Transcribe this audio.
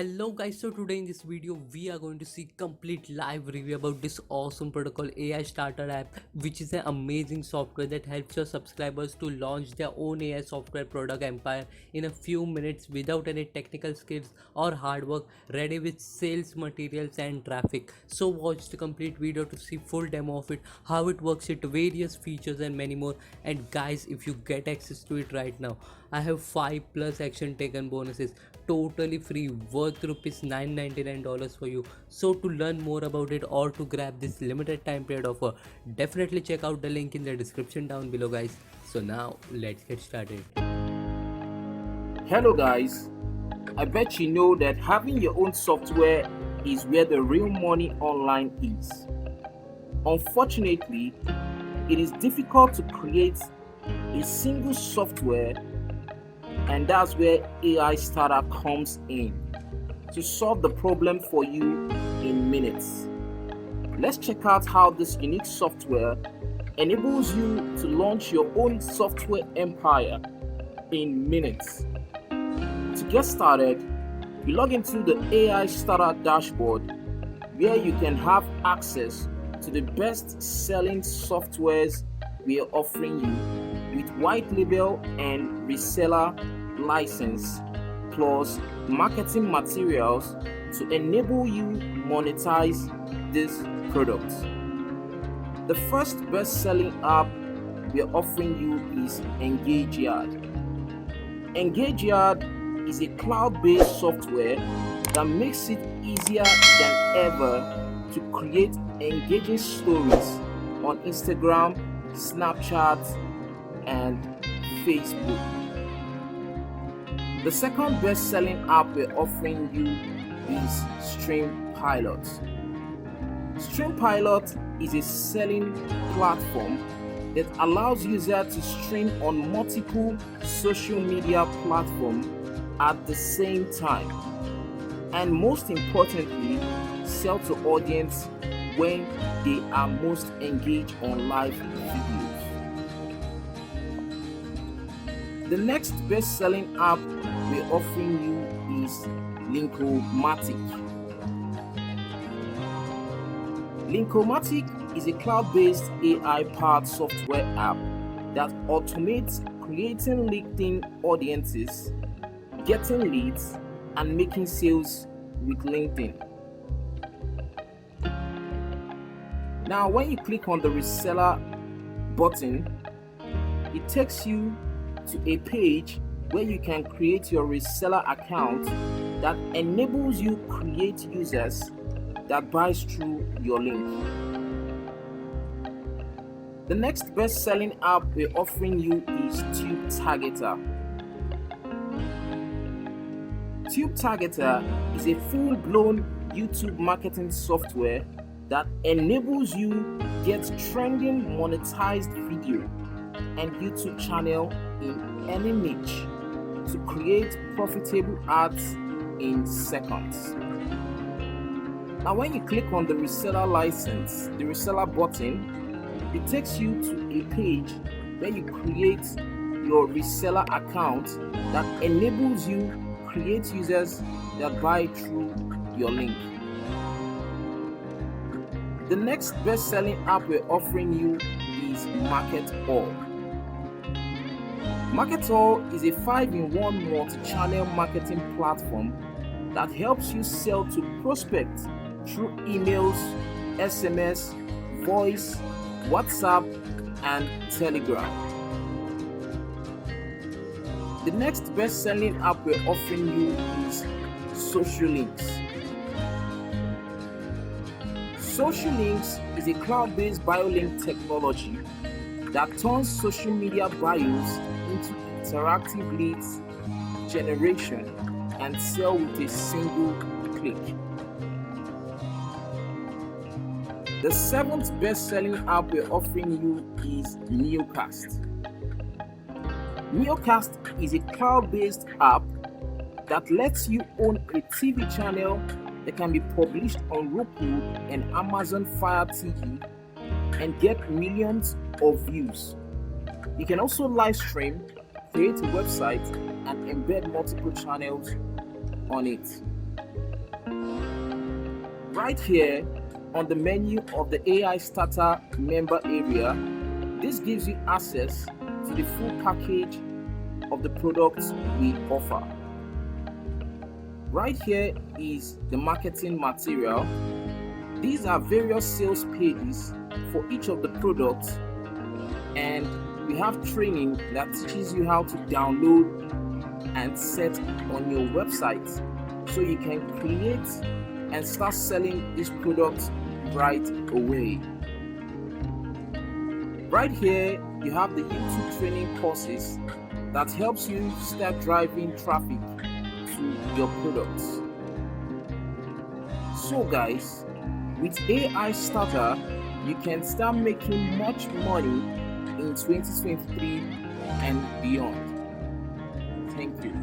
Hello guys, so today in this video we are going to see complete live review about this awesome protocol AI Starter app, which is an amazing software that helps your subscribers to launch their own AI software product empire in a few minutes without any technical skills or hard work, ready with sales materials and traffic. So watch the complete video to see full demo of it, how it works, it various features and many more. And guys, if you get access to it right now, I have 5 plus action taken bonuses totally free worth rupees $999 for you. So to learn more about it or to grab this limited time period offer, definitely check out the link in the description down below guys. So now let's get started. Hello guys, I bet you know that having your own software is where the real money online is. Unfortunately, it is difficult to create a single software, and that's where AI Starter comes in to solve the problem for you in minutes. Let's check out how this unique software enables you to launch your own software empire in minutes. To get started, you log into the AI Starter dashboard, where you can have access to the best-selling softwares we are offering you with white label and reseller license, plus marketing materials to enable you monetize these products. The first best-selling app we are offering you is EngageYard. EngageYard is a cloud-based software that makes it easier than ever to create engaging stories on Instagram, Snapchat, and Facebook. The second best-selling app we're offering you is StreamPilot. StreamPilot is a selling platform that allows users to stream on multiple social media platforms at the same time, and most importantly, sell to audience when they are most engaged on live videos. The next best-selling app we're offering you is Linkomatic. Linkomatic is a cloud-based AI-powered software app that automates creating LinkedIn audiences, getting leads, and making sales with LinkedIn. Now, when you click on the reseller button, it takes you to a page where you can create your reseller account that enables you create users that buys through your link. The next best-selling app we're offering you is TubeTargeter. TubeTargeter is a full-blown YouTube marketing software that enables you get trending monetized video and YouTube channel in any niche to create profitable ads in seconds. Now, when you click on the reseller license, the reseller button, it takes you to a page where you create your reseller account that enables you create users that buy through your link. The next best-selling app we're offering you is MarketAll. MarketAll is a 5-in-1 multi-channel marketing platform that helps you sell to prospects through emails, SMS, voice, WhatsApp, and Telegram. The next best-selling app we're offering you is SocialLinks. SocialLinks is a cloud-based bio-link technology that turns social media bios into interactive leads generation and sell with a single click. The seventh best-selling app we're offering you is Neocast. Neocast is a cloud-based app that lets you own a TV channel that can be published on Roku and Amazon Fire TV and get millions of views. You can also live stream, create a website, and embed multiple channels on it. Right here on the menu of the AI Starter member area, this gives you access to the full package of the products we offer. Right here is the marketing material. These are various sales pages for each of the products, and we have training that teaches you how to download and set on your website so you can create and start selling these products right away. Right here, you have the YouTube training courses that helps you start driving traffic to your products. So guys, with AI Starter, you can start making much money in 2023 and beyond. Thank you.